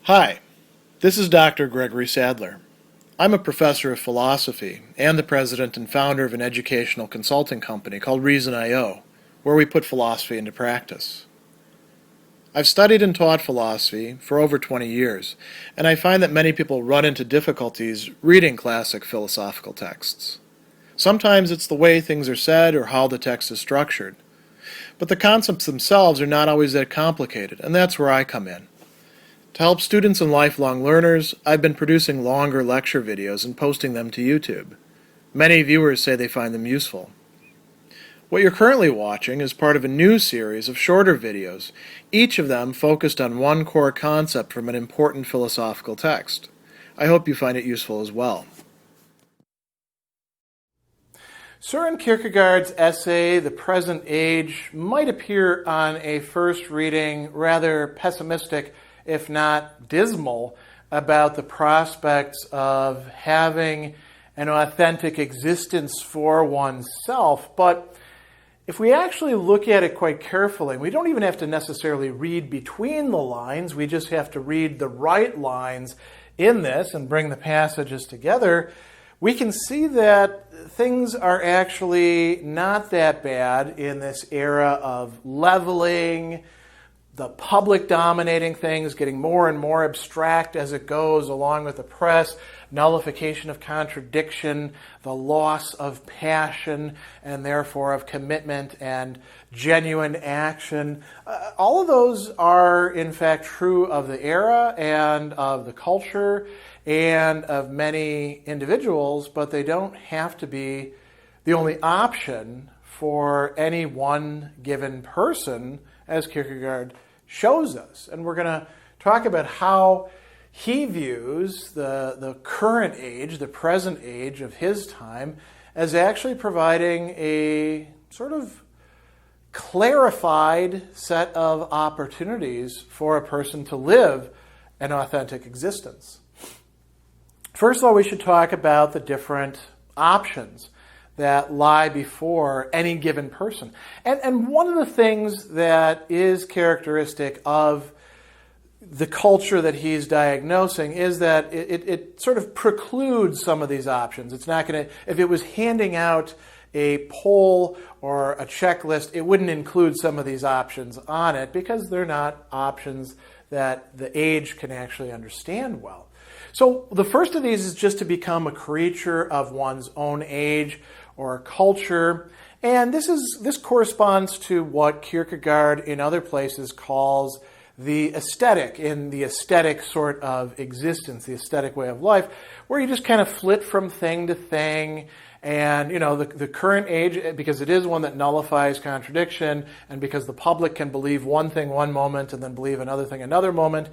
Hi, this is Dr. Gregory Sadler. I'm a professor of philosophy and the president and founder of an educational consulting company called Reason.io, where we put philosophy into practice. I've studied and taught philosophy for over 20 years, and I find that many people run into difficulties reading classic philosophical texts. Sometimes it's the way things are said or how the text is structured. But the concepts themselves are not always that complicated, and that's where I come in. To help students and lifelong learners, I've been producing longer lecture videos and posting them to YouTube. Many viewers say they find them useful. What you're currently watching is part of a new series of shorter videos, each of them focused on one core concept from an important philosophical text. I hope you find it useful as well. Søren Kierkegaard's essay, The Present Age, might appear on a first reading rather pessimistic, if not dismal, about the prospects of having an authentic existence for oneself. But if we actually look at it quite carefully, we don't even have to necessarily read between the lines, we just have to read the right lines in this and bring the passages together, we can see that things are actually not that bad in this era of leveling, the public dominating things, getting more and more abstract as it goes, along with the press, nullification of contradiction, the loss of passion, and therefore of commitment and genuine action. All of those are, in fact, true of the era and of the culture and of many individuals, but they don't have to be the only option for any one given person, as Kierkegaard shows us. And we're going to talk about how he views the current age, the present age of his time, as actually providing a sort of clarified set of opportunities for a person to live an authentic existence. First of all, we should talk about the different options that lie before any given person. And one of the things that is characteristic of the culture that he's diagnosing is that it sort of precludes some of these options. It's not going to, if it was handing out a poll or a checklist, it wouldn't include some of these options on it because they're not options that the age can actually understand well. So the first of these is just to become a creature of one's own age or culture. And this corresponds to what Kierkegaard in other places calls the aesthetic, in the aesthetic sort of existence, the aesthetic way of life, where you just kind of flit from thing to thing. And, the current age, because it is one that nullifies contradiction, and because the public can believe one thing one moment and then believe another thing another moment,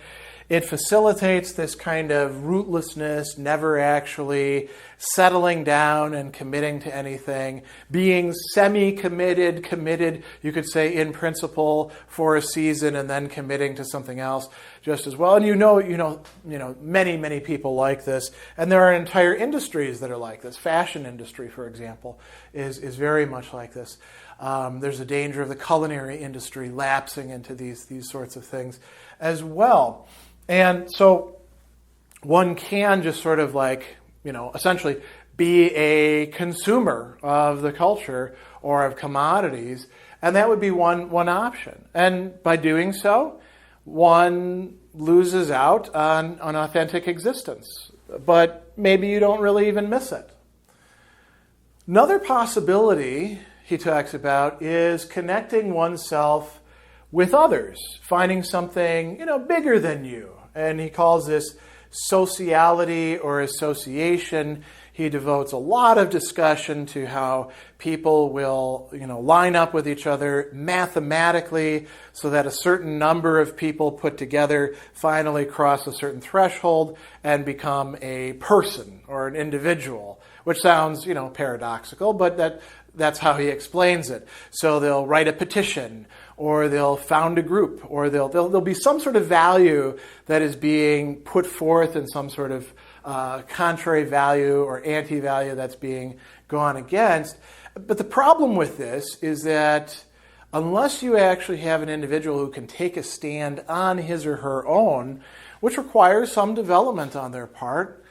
it facilitates this kind of rootlessness, never actually settling down and committing to anything, being semi-committed, committed, you could say in principle, for a season and then committing to something else just as well. And many people like this, and there are entire industries that are like this. Fashion industry, for example, is very much like this. There's a danger of the culinary industry lapsing into these sorts of things as well. And so one can just sort of essentially be a consumer of the culture or of commodities, and that would be one option. And by doing so, one loses out on an authentic existence, but maybe you don't really even miss it. Another possibility he talks about is connecting oneself with others, finding something, bigger than you. And he calls this sociality or association. He devotes a lot of discussion to how people will, line up with each other mathematically so that a certain number of people put together finally cross a certain threshold and become a person or an individual, which sounds, paradoxical, but that's how he explains it. So they'll write a petition, or they'll found a group, or there'll be some sort of value that is being put forth in some sort of contrary value or anti-value that's being gone against. But the problem with this is that unless you actually have an individual who can take a stand on his or her own, which requires some development on their part.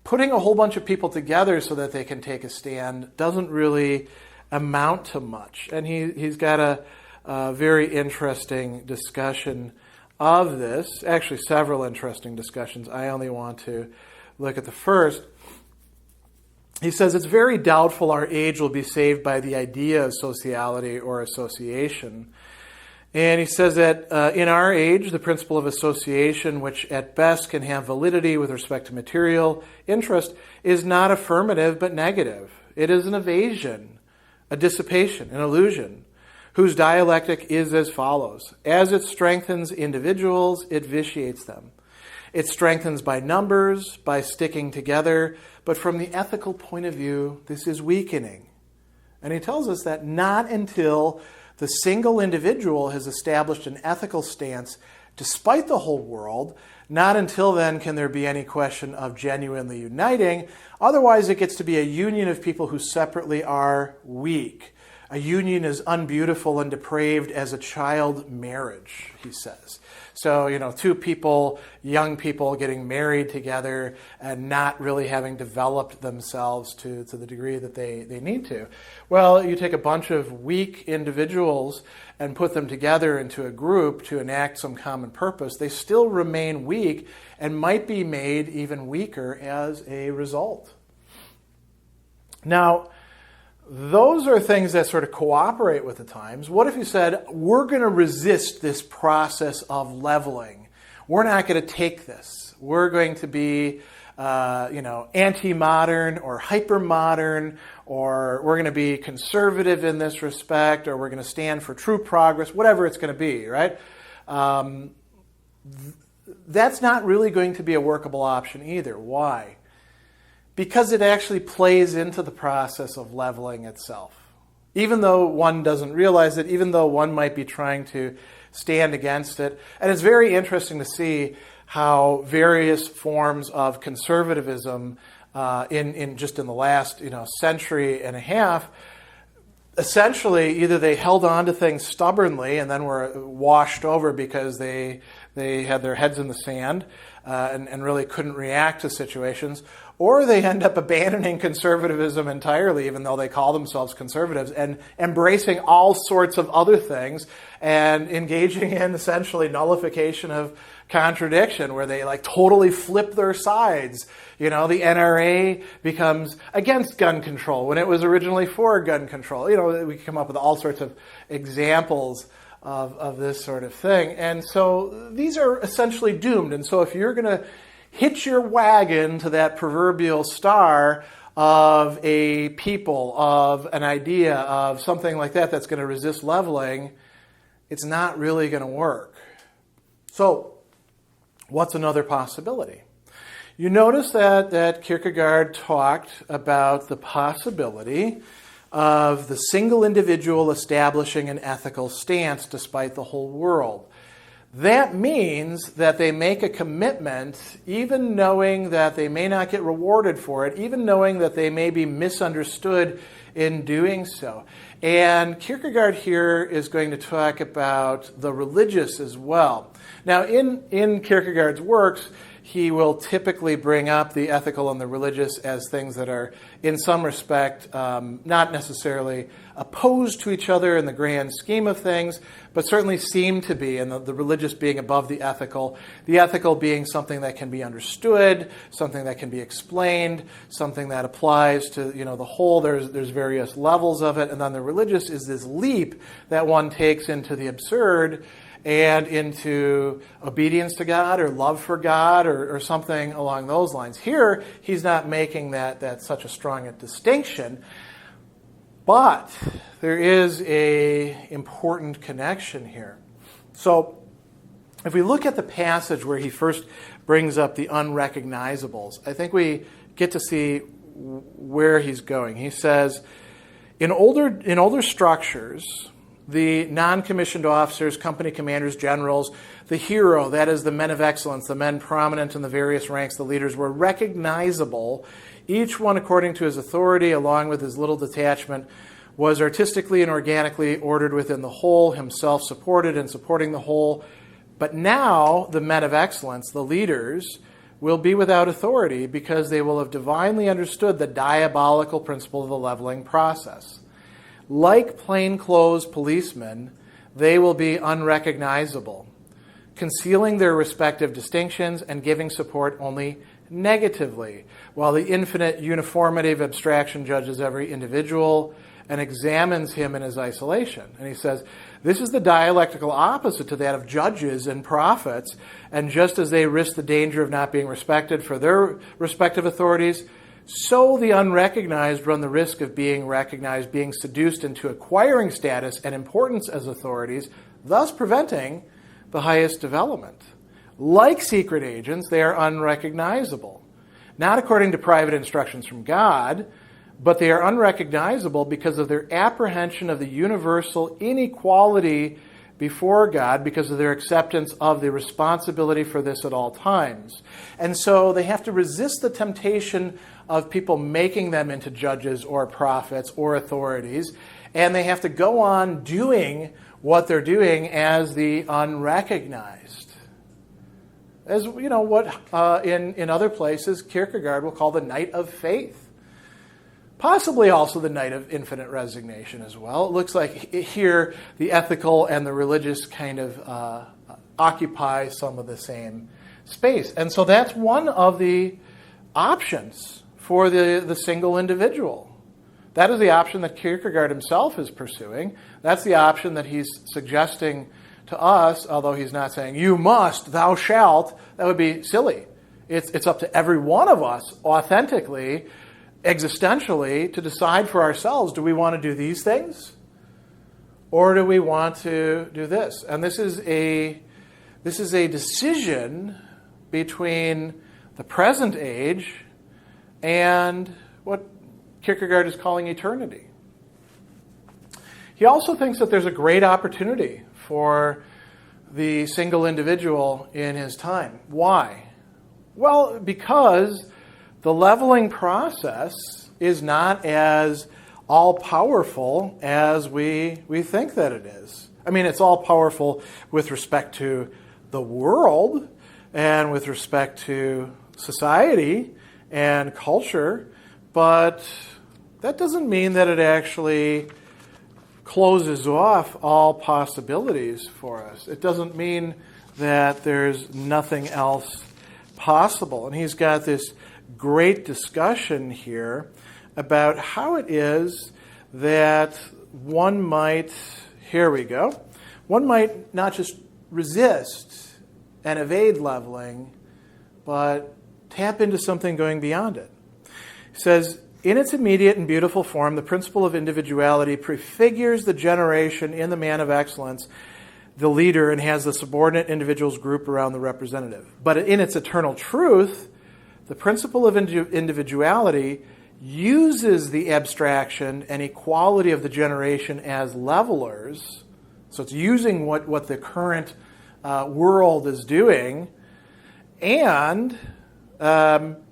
Putting a whole bunch of people together so that they can take a stand doesn't really amount to much. And he's got a very interesting discussion of this, actually several interesting discussions. I only want to look at the first. He says, it's very doubtful our age will be saved by the idea of sociality or association. And he says that in our age, the principle of association, which at best can have validity with respect to material interest, is not affirmative but negative. It is an evasion, a dissipation, an illusion, whose dialectic is as follows. As it strengthens individuals, it vitiates them. It strengthens by numbers, by sticking together, but from the ethical point of view, this is weakening. And he tells us that not until the single individual has established an ethical stance despite the whole world, not until then can there be any question of genuinely uniting. Otherwise, it gets to be a union of people who separately are weak. A union is unbeautiful and depraved as a child marriage, he says. So, two people, young people getting married together and not really having developed themselves to the degree that they need to. Well, you take a bunch of weak individuals and put them together into a group to enact some common purpose. They still remain weak and might be made even weaker as a result. Now, those are things that sort of cooperate with the times. What if you said, we're going to resist this process of leveling? We're not going to take this. We're going to be, anti-modern or hyper-modern, or we're going to be conservative in this respect, or we're going to stand for true progress, whatever it's going to be, right? That's not really going to be a workable option either. Why? Because it actually plays into the process of leveling itself. Even though one doesn't realize it, even though one might be trying to stand against it. And it's very interesting to see how various forms of conservatism in the last century and a half, essentially either they held on to things stubbornly and then were washed over because they had their heads in the sand and really couldn't react to situations, or they end up abandoning conservatism entirely, even though they call themselves conservatives, and embracing all sorts of other things and engaging in essentially nullification of contradiction, where they totally flip their sides. The NRA becomes against gun control when it was originally for gun control. We come up with all sorts of examples of this sort of thing. And so these are essentially doomed. And so if you're going to hitch your wagon to that proverbial star of a people, of an idea, of something like that that's going to resist leveling, it's not really going to work. So what's another possibility? You notice that Kierkegaard talked about the possibility of the single individual establishing an ethical stance despite the whole world. That means that they make a commitment, even knowing that they may not get rewarded for it, even knowing that they may be misunderstood in doing so. And Kierkegaard here is going to talk about the religious as well. Now, in Kierkegaard's works, he will typically bring up the ethical and the religious as things that are, in some respect, not necessarily opposed to each other in the grand scheme of things, but certainly seem to be, and the religious being above the ethical being something that can be understood, something that can be explained, something that applies to the whole. There's various levels of it, and then the religious is this leap that one takes into the absurd and into obedience to God or love for God or something along those lines. Here, he's not making that such a strong a distinction, but there is a important connection here. So if we look at the passage where he first brings up the unrecognizables, I think we get to see where he's going. He says, in older structures, the non-commissioned officers, company commanders, generals, the hero, that is the men of excellence, the men prominent in the various ranks, the leaders, were recognizable, each one according to his authority, along with his little detachment, was artistically and organically ordered within the whole, himself supported and supporting the whole, But now the men of excellence, the leaders, will be without authority because they will have divinely understood the diabolical principle of the leveling process. Like plainclothes policemen, they will be unrecognizable, concealing their respective distinctions and giving support only negatively, while the infinite uniformity of abstraction judges every individual and examines him in his isolation. And he says, this is the dialectical opposite to that of judges and prophets, and just as they risk the danger of not being respected for their respective authorities, so the unrecognized run the risk of being recognized, being seduced into acquiring status and importance as authorities, thus preventing the highest development. Like secret agents, they are unrecognizable, not according to private instructions from God, but they are unrecognizable because of their apprehension of the universal inequality before God, because of their acceptance of the responsibility for this at all times. And so they have to resist the temptation of people making them into judges or prophets or authorities, and they have to go on doing what they're doing as the unrecognized. As you know, what in other places Kierkegaard will call the night of faith. Possibly also the night of infinite resignation as well. It looks like here the ethical and the religious kind of occupy some of the same space. And so that's one of the options for the single individual. That is the option that Kierkegaard himself is pursuing. That's the option that he's suggesting to us, although he's not saying, you must, thou shalt. That would be silly. It's up to every one of us authentically, existentially, to decide for ourselves, do we want to do these things? Or do we want to do this? And this is a decision between the present age and what Kierkegaard is calling eternity. He also thinks that there's a great opportunity for the single individual in his time. Why? Well, because the leveling process is not as all-powerful as we think that it is. I mean, it's all-powerful with respect to the world and with respect to society and culture, but that doesn't mean that it actually closes off all possibilities for us. It doesn't mean that there's nothing else possible. And he's got this great discussion here about how it is that one might not just resist and evade leveling, but tap into something going beyond it. He says, in its immediate and beautiful form, the principle of individuality prefigures the generation in the man of excellence, the leader, and has the subordinate individuals group around the representative. But in its eternal truth, the principle of individuality uses the abstraction and equality of the generation as levelers. So it's using what the current world is doing, and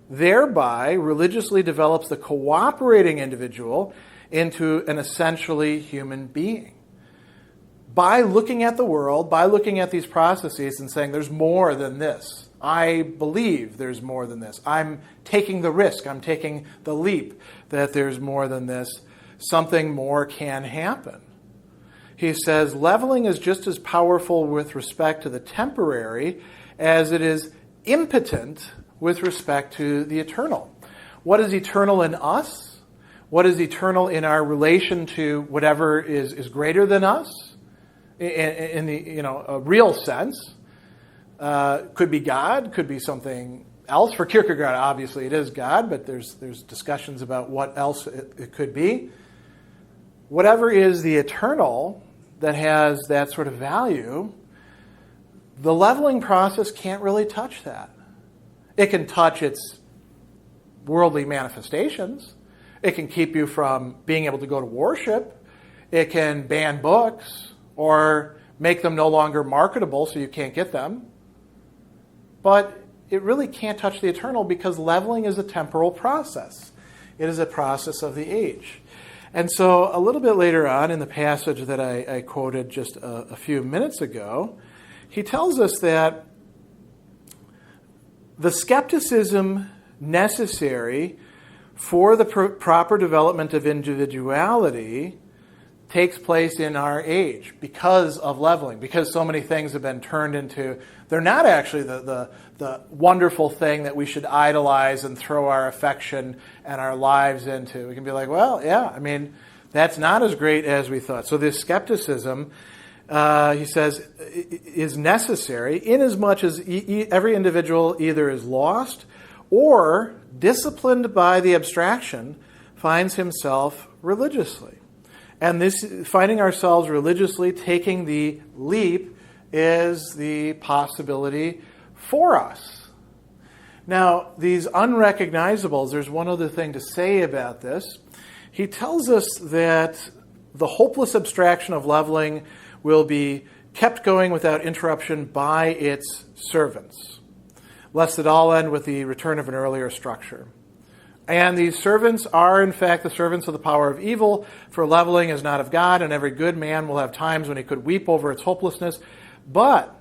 thereby religiously develops the cooperating individual into an essentially human being. By looking at the world, by looking at these processes and saying there's more than this. I believe there's more than this. I'm taking the risk, I'm taking the leap that there's more than this. Something more can happen. He says leveling is just as powerful with respect to the temporary as it is impotent with respect to the eternal. What is eternal in us? What is eternal in our relation to whatever is greater than us? In the a real sense. Could be God, could be something else. For Kierkegaard, obviously it is God, but there's discussions about what else it could be. Whatever is the eternal that has that sort of value, the leveling process can't really touch that. It can touch its worldly manifestations. It can keep you from being able to go to worship. It can ban books or make them no longer marketable so you can't get them. But it really can't touch the eternal because leveling is a temporal process. It is a process of the age. And so a little bit later on in the passage that I quoted just a few minutes ago, he tells us that the skepticism necessary for the proper development of individuality takes place in our age because of leveling, because so many things have been turned into, they're not actually the wonderful thing that we should idolize and throw our affection and our lives into. We can be like, well, yeah, I mean, that's not as great as we thought. So this skepticism, he says, is necessary inasmuch as every individual either is lost or, disciplined by the abstraction, finds himself religiously. And this, finding ourselves religiously, taking the leap, is the possibility for us. Now, these unrecognizables, there's one other thing to say about this. He tells us that the hopeless abstraction of leveling will be kept going without interruption by its servants, lest it all end with the return of an earlier structure. And these servants are, in fact, the servants of the power of evil, for leveling is not of God, and every good man will have times when he could weep over its hopelessness. But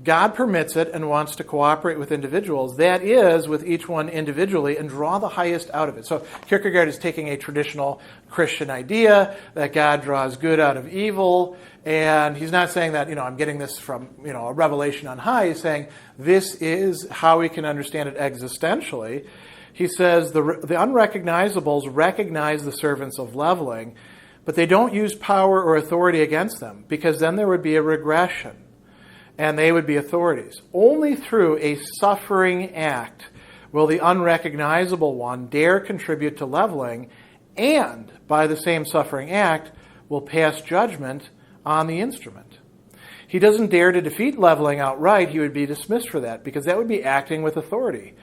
God permits it and wants to cooperate with individuals, that is, with each one individually, and draw the highest out of it. So Kierkegaard is taking a traditional Christian idea that God draws good out of evil, and he's not saying that, I'm getting this from, a revelation on high. He's saying this is how we can understand it existentially. He says the unrecognizables recognize the servants of leveling, but they don't use power or authority against them, because then there would be a regression, and they would be authorities. Only through a suffering act will the unrecognizable one dare contribute to leveling, and by the same suffering act will pass judgment on the instrument. He doesn't dare to defeat leveling outright. He would be dismissed for that, because that would be acting with authority.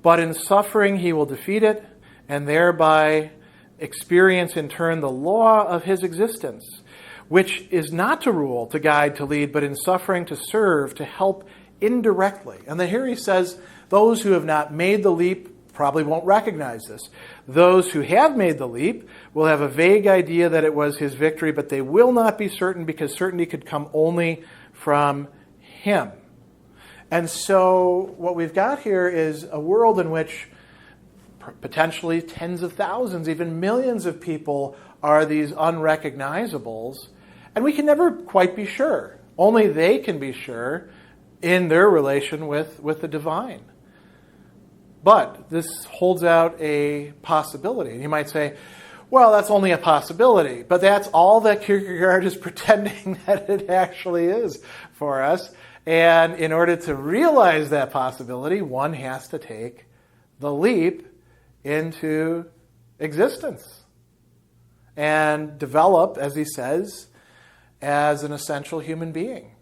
But in suffering, he will defeat it, and thereby experience in turn the law of his existence, which is not to rule, to guide, to lead, but in suffering to serve, to help indirectly. And then here he says, those who have not made the leap probably won't recognize this. Those who have made the leap will have a vague idea that it was his victory, but they will not be certain, because certainty could come only from him. And so what we've got here is a world in which potentially tens of thousands, even millions of people are these unrecognizables, and we can never quite be sure. Only they can be sure in their relation with the divine. But this holds out a possibility. And you might say, well, that's only a possibility, but that's all that Kierkegaard is pretending that it actually is for us. And in order to realize that possibility, one has to take the leap into existence and develop, as he says, as an essential human being.